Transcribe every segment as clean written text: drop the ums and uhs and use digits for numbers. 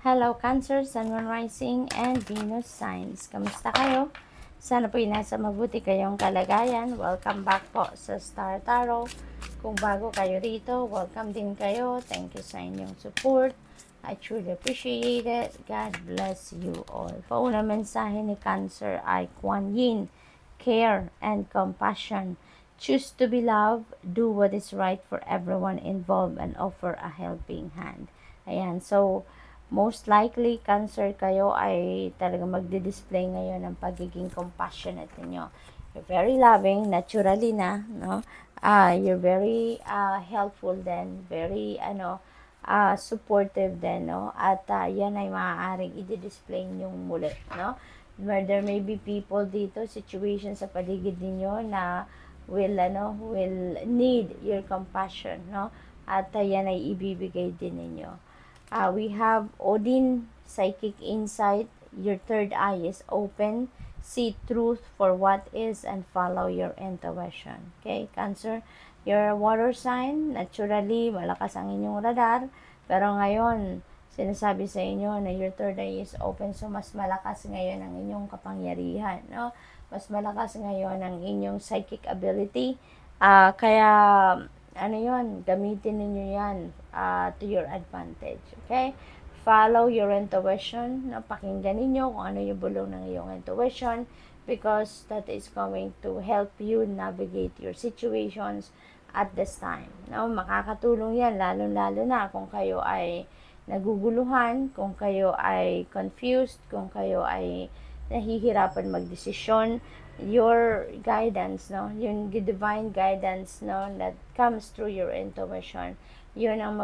Hello Cancer, Sun, Moon, Rising, and Venus signs. Kamusta kayo? Sana po nasa mabuti kayong kalagayan. Welcome back po sa Star Tarot. Kung bago kayo rito, welcome din kayo. Thank you sa inyong support. I truly appreciate it. God bless you all. Paunang mensahe ni Cancer ay Kuan Yin, care and compassion. Choose to be loved, do what is right for everyone involved, and offer a helping hand. Ayan, so most likely, Cancer, kayo ay talaga magdi-display ngayon ng pagiging compassionate ninyo. You're very loving, naturally na, no? You're very helpful din, very, supportive din, no? At yan ay maaaring i-display nyong muli, no? Where there may be people dito, situations sa paligid ninyo na will need your compassion, no? At yan ay ibibigay din ninyo. We have Odin, psychic insight. Your third eye is open. See truth for what is and follow your intuition. Okay, Cancer, you're a water sign. Naturally, malakas ang inyong radar. Pero ngayon, sinasabi sa inyo na your third eye is open. So, mas malakas ngayon ang inyong kapangyarihan. No? Mas malakas ngayon ang inyong psychic ability. Kaya gamitin ninyo yan to your advantage, okay? Follow your intuition, pakinggan ninyo kung ano yung bulong ng iyong intuition because that is going to help you navigate your situations at this time. No? Makakatulong yan, lalo-lalo na kung kayo ay naguguluhan, kung kayo ay confused, kung kayo ay nahihirapan magdesisyon, your guidance, no, yung divine guidance, no, that comes through your intuition, yun ang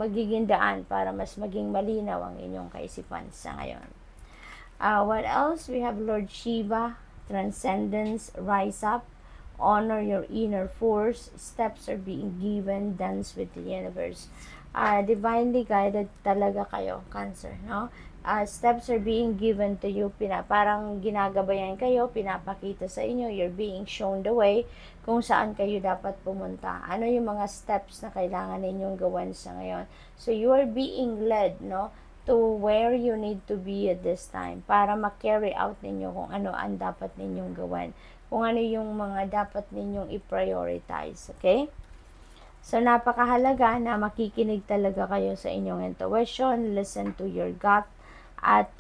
magiging daan para mas maging malinaw ang inyong kaisipan sa ngayon. What else? We have Lord Shiva, transcendence, rise up, honor your inner force, steps are being given, dance with the universe. Divinely guided talaga kayo, Cancer, no? Steps are being given to you, parang ginagabayan kayo, pinapakita sa inyo, you're being shown the way kung saan kayo dapat pumunta. Ano yung mga steps na kailangan ninyong gawin sa ngayon. So, you are being led, no, to where you need to be at this time para ma-carry out ninyo kung ano ang dapat ninyong gawin. Kung ano yung mga dapat ninyong i-prioritize, okay? So, napakahalaga na makikinig talaga kayo sa inyong intuition, listen to your gut, at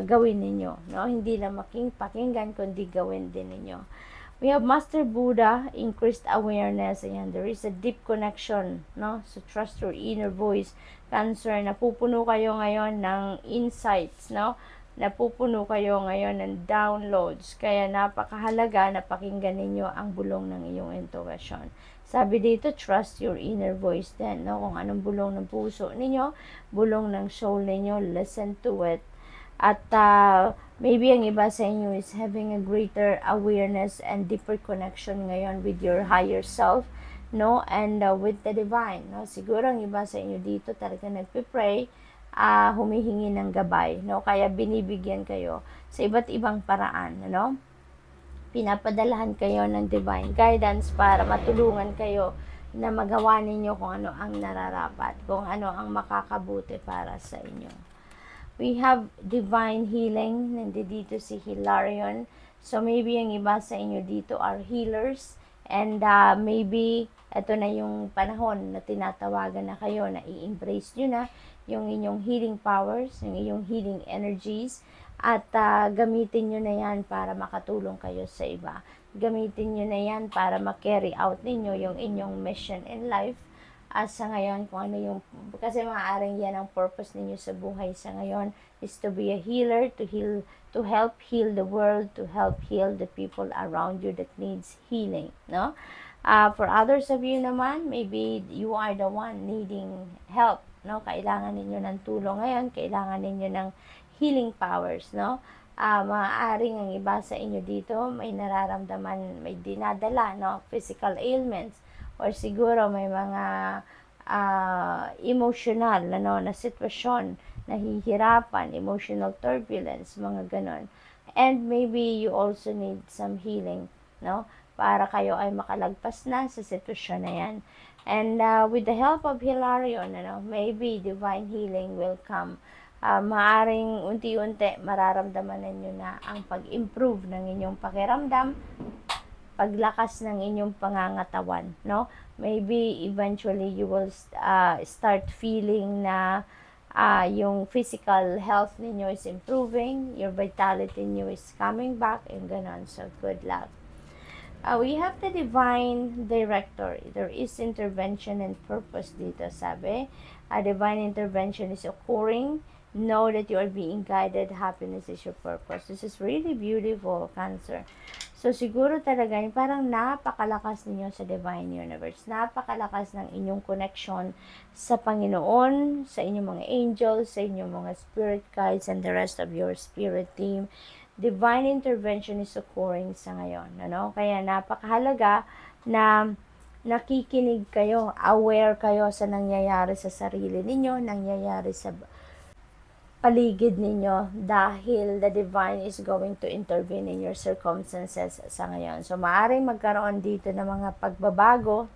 gawin ninyo, no? Hindi lang pakinggan, kundi gawin din ninyo. We have Master Buddha, increased awareness. Ayan, there is a deep connection, no? So, trust your inner voice. Cancer, napupuno kayo ngayon ng insights, no? Napupuno kayo ngayon ng downloads. Kaya napakahalaga na pakinggan ninyo ang bulong ng iyong intuition. Sabi dito, trust your inner voice din, no? Kung anong bulong ng puso ninyo, bulong ng soul ninyo, listen to it. At maybe ang iba sa inyo is having a greater awareness and deeper connection ngayon with your higher self, no? And with the divine, no? Siguro ang iba sa inyo dito talaga nagpe-pray, humihingi ng gabay, no? Kaya binibigyan kayo sa iba't ibang paraan, no? Pinapadalahan kayo ng divine guidance para matulungan kayo na magawa ninyo kung ano ang nararapat, kung ano ang makakabuti para sa inyo. We have divine healing. Nandito si Hilarion. So, maybe ang iba sa inyo dito are healers. And maybe, ito na yung panahon na tinatawagan na kayo na i-embrace nyo na yung inyong healing powers, yung inyong healing energies. At gamitin nyo na yan para makatulong kayo sa iba. Gamitin nyo na yan para ma-carry out ninyo yung inyong mission in life. Sa ngayon, kung ano yung, kasi maaaring yan ang purpose ninyo sa buhay sa ngayon, is to be a healer, to help heal the world, to help heal the people around you that needs healing, no? For others of you naman, maybe you are the one needing help, no? Kailangan ninyo ng tulong ngayon, kailangan ninyo ng healing powers, no? Maaaring ang iba sa inyo dito may nararamdaman, may dinadala, no? Physical ailments, or siguro may mga emotional, na sitwasyon, nahihirapan, emotional turbulence, mga ganon. And maybe you also need some healing, no? Para kayo ay makalagpas na sa sitwasyon na yan. And with the help of Hilarion, maybe divine healing will come. Maaring unti-unti mararamdaman ninyo na ang pag-improve ng inyong pakiramdam, paglakas ng inyong pangangatawan, no? Maybe eventually you will start feeling na yung physical health ninyo is improving, your vitality niyo is coming back, and ganon. So, good luck. We have the divine director. There is intervention and purpose dito, sabi. A divine intervention is occurring. Know that you are being guided. Happiness is your purpose. This is really beautiful, Cancer. So, siguro talaga, parang napakalakas ninyo sa Divine Universe. Napakalakas ng inyong connection sa Panginoon, sa inyong mga angels, sa inyong mga spirit guides, and the rest of your spirit team. Divine intervention is occurring sa ngayon. Kaya napakahalaga na nakikinig kayo, aware kayo sa nangyayari sa sarili ninyo, nangyayari sa paligid ninyo, dahil the divine is going to intervene in your circumstances sa ngayon. So, maaaring magkaroon dito ng mga pagbabago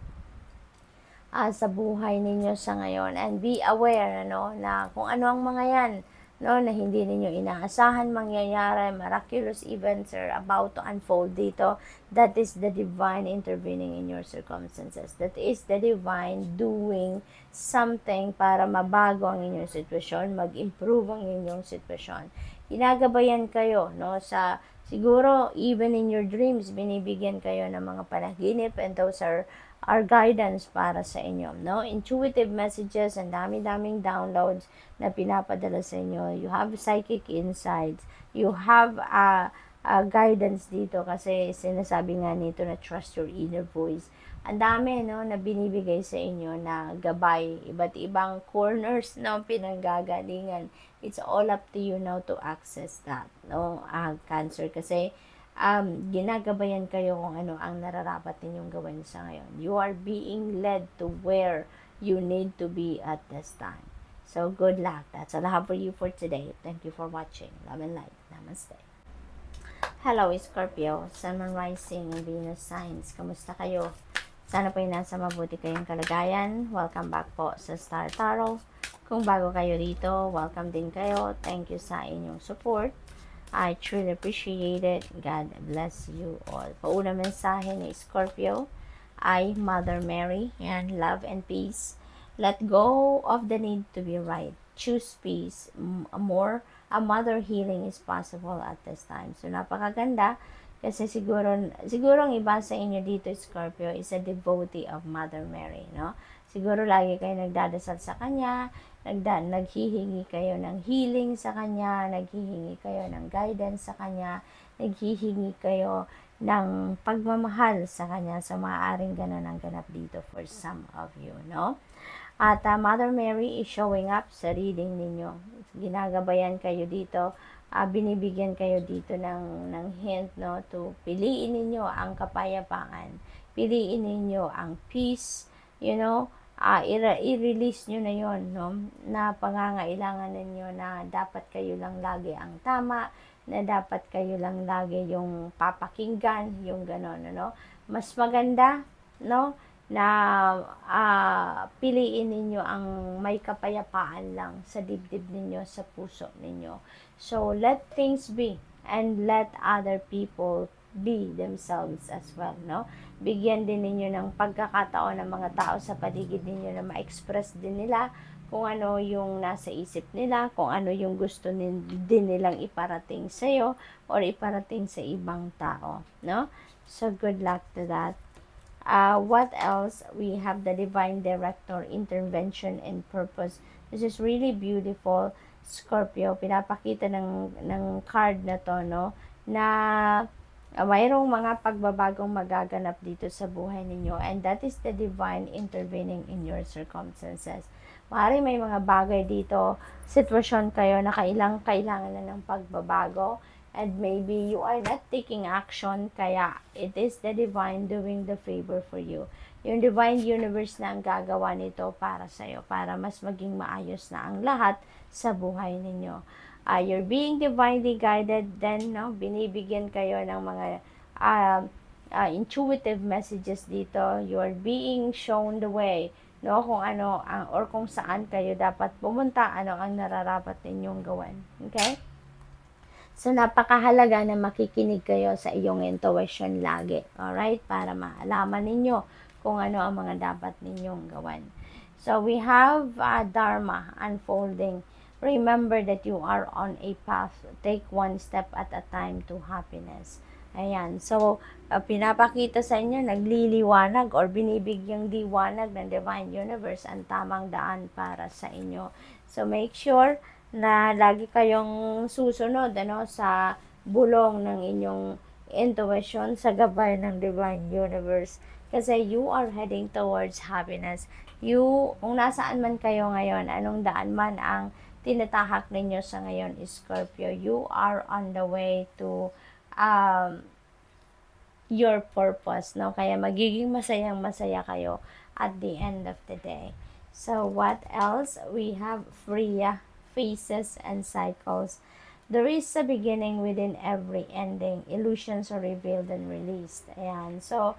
sa buhay ninyo sa ngayon. And be aware, na kung ano ang mga yan, na hindi ninyo inaasahan mangyayari, miraculous events are about to unfold dito. That is the divine intervening in your circumstances. That is the divine doing something para mabago ang inyong sitwasyon, mag-improve ang inyong sitwasyon. Ginagabayan kayo, sa siguro even in your dreams, binibigyan kayo ng mga panaginip, and those are guidance para sa inyo, intuitive messages, and dami-daming downloads na pinapadala sa inyo. You have psychic insights, you have guidance dito, kasi sinasabi nga nito na trust your inner voice. Ang dami, na binibigay sa inyo na gabay, iba't ibang corners, pinanggagalingan. It's all up to you now to access that, Cancer, kasi ginagabayan kayo kung ano ang nararapat ninyong gawin sa ngayon. You are being led to where you need to be at this time. So, good luck. That's all I have for you for today. Thank you for watching. Love and light. Namaste. Hello, Scorpio. Sun, Moon, Rising, and Venus signs. Kamusta kayo? Sana po nasa mabuti kayong kalagayan. Welcome back po sa Star Tarot. Kung bago kayo dito, welcome din kayo. Thank you sa inyong support. I truly appreciate it. God bless you all. Pauna mensahe ni Scorpio ay Mother Mary, and love and peace. Let go of the need to be right. Choose peace. A mother healing is possible at this time. So, napakaganda. Kasi siguro ang iba sa inyo dito, Scorpio, is a devotee of Mother Mary, Siguro lagi kayo nagdadasal sa Kanya, naghihingi kayo ng healing sa Kanya, naghihingi kayo ng guidance sa Kanya, naghihingi kayo ng pagmamahal sa Kanya. So, maaaring ganun ang ganap dito for some of you, At Mother Mary is showing up sa reading ninyo. Ginagabayan kayo dito, binibigyan kayo dito ng hint, to piliin ninyo ang kapayapaan, piliin ninyo ang peace, i-release nyo na yon, na pangangailangan ninyo na dapat kayo lang lagi ang tama, na dapat kayo lang lagi yung papakinggan, yung gano'n, Mas maganda, na piliin ninyo ang may kapayapaan lang sa dibdib ninyo, sa puso ninyo. So, let things be, and let other people be themselves as well, Bigyan din ninyo ng pagkakataon ng mga tao sa paligid ninyo na ma-express din nila kung ano yung nasa isip nila, kung ano yung gusto din nilang iparating sa'yo or iparating sa ibang tao, So, good luck to that. What else? We have the divine director, intervention, and purpose. This is really beautiful, Scorpio. Pinapakita ng card na to, na mayroong mga pagbabagong magaganap dito sa buhay ninyo, and that is the divine intervening in your circumstances. Maaaring may mga bagay dito, sitwasyon kayo na kailangan na ng pagbabago, and maybe you are not taking action, kaya it is the divine doing the favor for you. Yung divine universe na ang gagawa nito para sa'yo, para mas maging maayos na ang lahat sa buhay ninyo. You're being divinely guided, then binibigyan kayo ng mga intuitive messages dito. You are being shown the way, no? Kung ano ang or kung saan kayo dapat pumunta, ano ang nararapat ninyong gawin. Okay? So, napakahalaga na makikinig kayo sa iyong intuition lagi. Alright? Para maalaman ninyo kung ano ang mga dapat ninyong gawin. So, we have Dharma unfolding. Remember that you are on a path. Take one step at a time to happiness. Ayan. So, pinapakita sa inyo, nagliliwanag or binibigyang diwanag ng Divine Universe ang tamang daan para sa inyo. So, make sure na lagi kayong susunod sa bulong ng inyong intuition sa gabay ng Divine Universe. Kasi you are heading towards happiness. Kung nasaan man kayo ngayon, anong daan man ang tinatahak ninyo sa ngayon, Scorpio, you are on the way to your purpose, no? Kaya magiging masayang-masaya kayo at the end of the day. So, what else? We have Freya, phases and cycles. There is a beginning within every ending. Illusions are revealed and released. Ayan. So,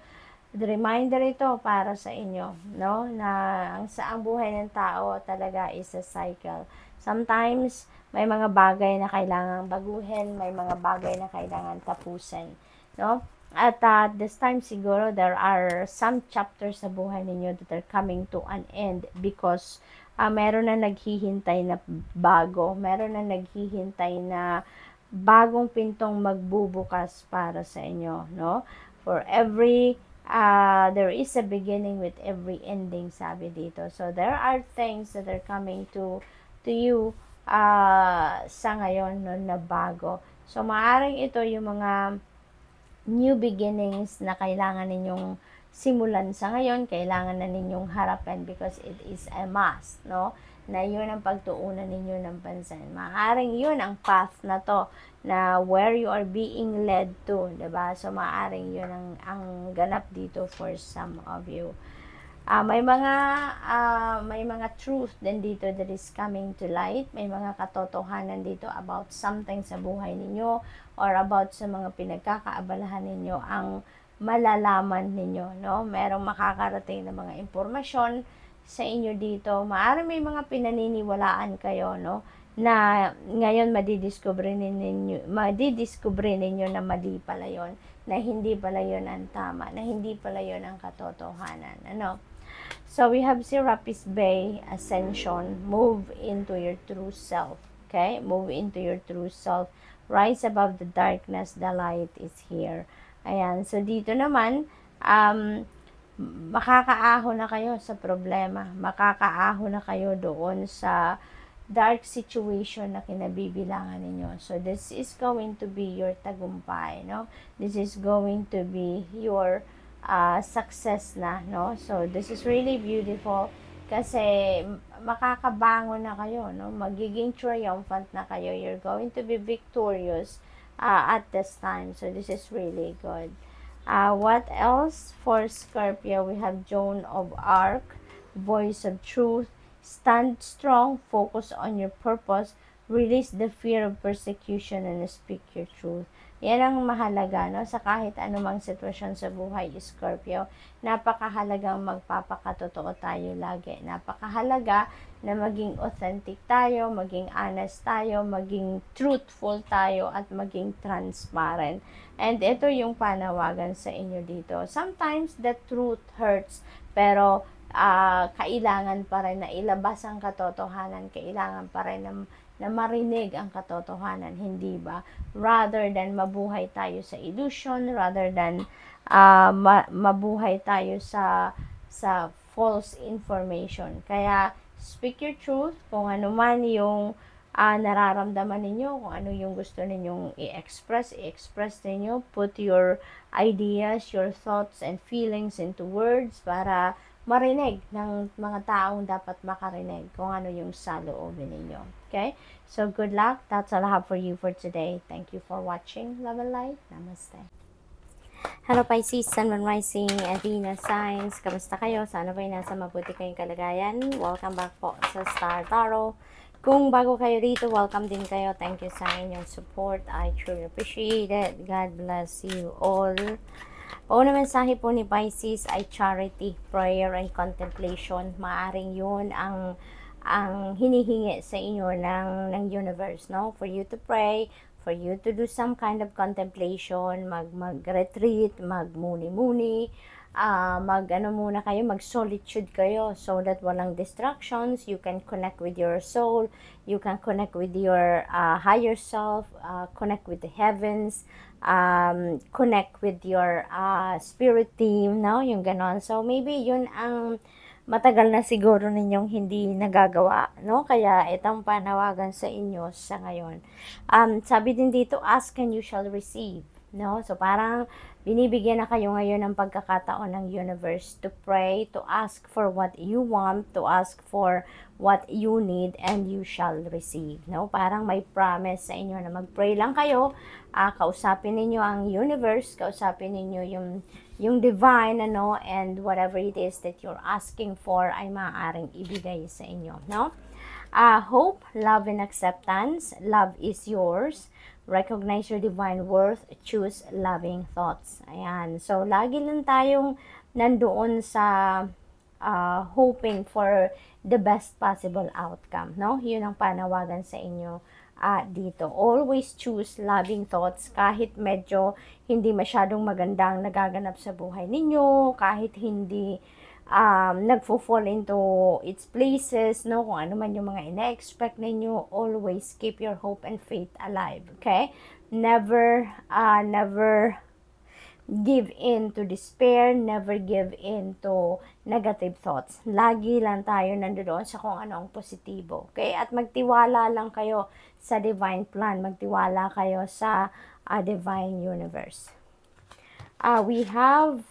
the reminder ito para sa inyo, no? Na ang buhay ng tao talaga is a cycle. Sometimes, may mga bagay na kailangang baguhin, may mga bagay na kailangan tapusin, no? At this time siguro, there are some chapters sa buhay ninyo that are coming to an end because meron na naghihintay na bago, meron na naghihintay na bagong pintong magbubukas para sa inyo, no? For every there is a beginning with every ending, sabi dito. So there are things that are coming to you sa ngayon, no, na bago. So maaring ito yung mga new beginnings na kailangan ninyong simulan sa ngayon, kailangan na ninyong harapin because it is a must, no? Na yun ang pagtuunan ninyo ng pansin. Maaring yun ang path na to, na where you are being led to, diba? So, maaring yun ang ganap dito for some of you. May mga truth din dito that is coming to light. May mga katotohanan dito about something sa buhay ninyo or about sa mga pinagkakaabalahan ninyo ang malalaman ninyo, no? Merong makakarating na mga impormasyon sa inyo dito. Maaari may mga pinaniniwalaan kayo, no? Na ngayon madidiscover ninyo na mali pala yon, na hindi pala yon ang tama, na hindi pala yon ang katotohanan, ano? So we have Serapis Bay Ascension. Move into your true self. Okay? Move into your true self. Rise above the darkness. The light is here. Ayan. So, dito naman, makakaahon na kayo sa problema. Makakaahon na kayo doon sa dark situation na kinabibilangan ninyo. So, this is going to be your tagumpay, no? This is going to be your success na, no? So, this is really beautiful kasi makakabangon na kayo, no? Magiging triumphant na kayo. You're going to be victorious at this time. So, this is really good. What else? For Scorpio, we have Joan of Arc, voice of truth. Stand strong, focus on your purpose, release the fear of persecution, and speak your truth. Yan ang mahalaga, no? Sa kahit anumang sitwasyon sa buhay, Scorpio, napakahalagang magpapakatotoo tayo lagi. Napakahalaga na maging authentic tayo, maging honest tayo, maging truthful tayo, at maging transparent. And ito yung panawagan sa inyo dito. Sometimes the truth hurts, pero kailangan pa rin na ilabas ang katotohanan, kailangan pa rin na marinig ang katotohanan, hindi ba? Rather than mabuhay tayo sa illusion, rather than mabuhay tayo sa false information. Kaya, speak your truth, kung ano man yung nararamdaman ninyo, kung ano yung gusto ninyong i-express ninyo. Put your ideas, your thoughts, and feelings into words para marinig ng mga taong dapat makarinig kung ano yung saloobin ninyo. Okay? So, good luck. That's all I have for you for today. Thank you for watching. Love and light. Namaste. Hello Pisces, Sun, Moon, Rising, and Venus signs. Kamusta kayo? Sana ba'y nasa mabuti kayong kalagayan? Welcome back po sa Star Tarot. Kung bago kayo dito, welcome din kayo. Thank you sa inyong support. I truly appreciate it. God bless you all. Paunang mensahe po ni Pisces ay charity, prayer, and contemplation. Maaring yun ang hinihingi sa inyo ng universe, no? For you to pray, for you to do some kind of contemplation, mag-retreat, mag-muni-muni, mag-ano muna kayo, mag-solitude kayo so that walang distractions, you can connect with your soul, you can connect with your higher self, connect with the heavens, connect with your spirit team, no? Yung ganon. So, maybe yun ang matagal na siguro ninyong hindi nagagawa, no? Kaya itong panawagan sa inyo sa ngayon. Sabi din dito, ask and you shall receive, no? So, parang binibigyan na kayo ngayon ng pagkakataon ng universe to pray, to ask for what you want, to ask for what you need, and you shall receive, no? Parang may promise sa inyo na mag-pray lang kayo, kausapin ninyo ang universe, kausapin ninyo yung divine, ano, and whatever it is that you're asking for ay maaaring ibigay sa inyo, no? Hope, love, and acceptance. Love is yours. Recognize your divine worth. Choose loving thoughts. Ayan. So, lagi lang tayong nandoon sa hoping for the best possible outcome, no? Yun ang panawagan sa inyo dito. Always choose loving thoughts kahit medyo hindi masyadong magandang nagaganap sa buhay ninyo, kahit hindi nagfo-fall into its places, no? Kung ano man yung mga ina-expect ninyo, always keep your hope and faith alive, okay? Never give in to despair, never give in to negative thoughts. Lagi lang tayo nandoon sa kung ano ang positibo, okay? At magtiwala lang kayo sa divine plan, magtiwala kayo sa divine universe. We have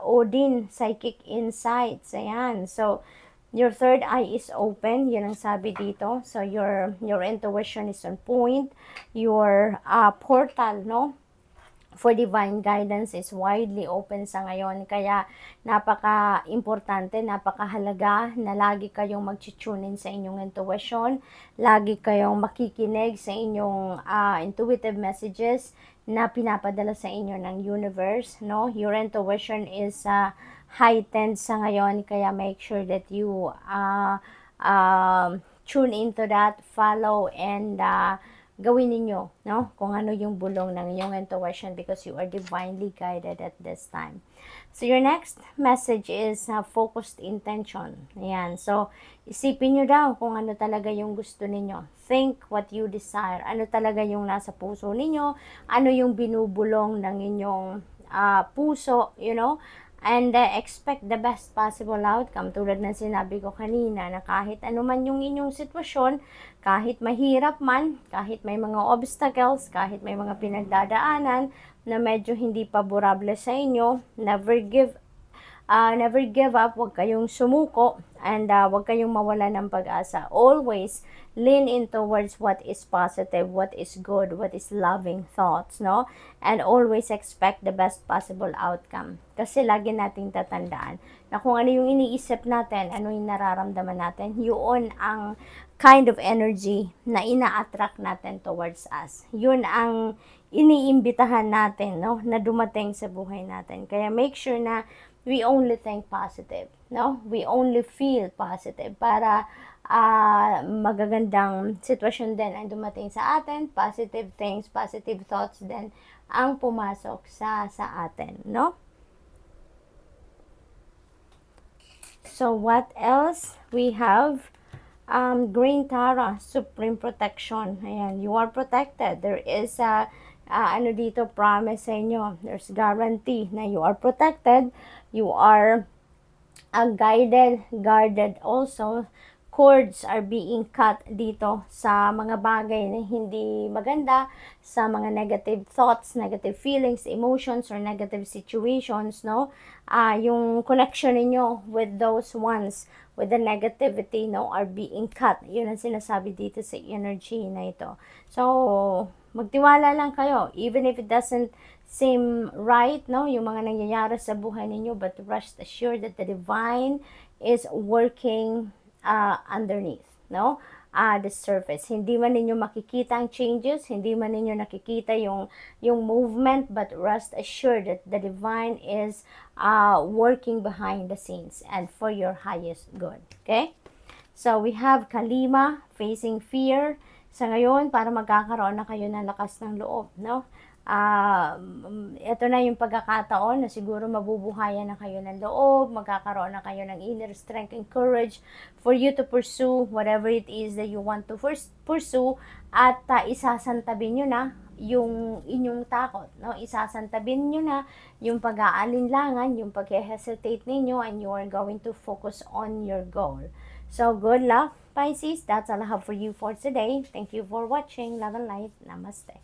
Odin, psychic insights. Ayan. So, your third eye is open. Yun ang sabi dito. So, your intuition is on point. Your portal, no, for divine guidance is widely open sa ngayon. Kaya, napaka-importante, napakahalaga na lagi kayong mag-tune in sa inyong intuition. Lagi kayong makikinig sa inyong intuitive messages na pinapadala sa inyo ng universe, no? Your intuition is heightened sa ngayon, kaya make sure that you tune into that, follow, and gawin ninyo, no? Kung ano yung bulong ng inyong intuition because you are divinely guided at this time. So, your next message is focused intention. Ayan. So, isipin nyo daw kung ano talaga yung gusto ninyo. Think what you desire. Ano talaga yung nasa puso ninyo. Ano yung binubulong ng inyong puso, you know. And expect the best possible outcome. Tulad ng sinabi ko kanina na kahit ano man yung inyong sitwasyon, kahit mahirap man, kahit may mga obstacles, kahit may mga pinagdadaanan na medyo hindi paborable sa inyo, never give up, huwag kayong sumuko, and huwag kayong mawala ng pag-asa. Always lean in towards what is positive, what is good, what is loving thoughts, no? And always expect the best possible outcome. Kasi lagi nating tatandaan na kung ano yung iniisip natin, ano yung nararamdaman natin, yun ang kind of energy na ina-attract natin towards us. Yun ang iniimbitahan natin, no, na dumating sa buhay natin. Kaya make sure na we only think positive, no? We only feel positive para magagandang sitwasyon din ang dumating sa atin, positive things, positive thoughts din ang pumasok sa atin, no? So, what else? We have Green Tara, Supreme Protection. Ayan, you are protected. There is ano dito, promise sa inyo. There's guarantee na you are protected. You are guarded also. Cords are being cut dito sa mga bagay na hindi maganda, sa mga negative thoughts, negative feelings, emotions, or negative situations, no? Yung connection niyo with those ones, with the negativity, no, are being cut. Yun ang sinasabi dito sa energy na ito. So, magtiwala lang kayo, even if it doesn't seem right, no, yung mga nangyayari sa buhay ninyo, but rest assured that the divine is working underneath, no? the surface. Hindi man ninyo makikita ang changes, hindi man ninyo nakikita yung movement, but rest assured that the divine is working behind the scenes and for your highest good. Okay? So, we have Kalima, facing fear. Sa ngayon, para magkakaroon na kayo ng lakas ng loob, no? Ito na yung pagkakataon na siguro mabubuhayan na kayo ng loob, magkakaroon na kayo ng inner strength and courage for you to pursue whatever it is that you want to pursue, at isasantabi nyo na yung inyong takot, no? Isasantabin nyo na yung pag-aalinlangan, yung pag-hesitate ninyo, and you are going to focus on your goal. So, good luck, Pisces. That's all I have for you for today. Thank you for watching. Love and light. Namaste.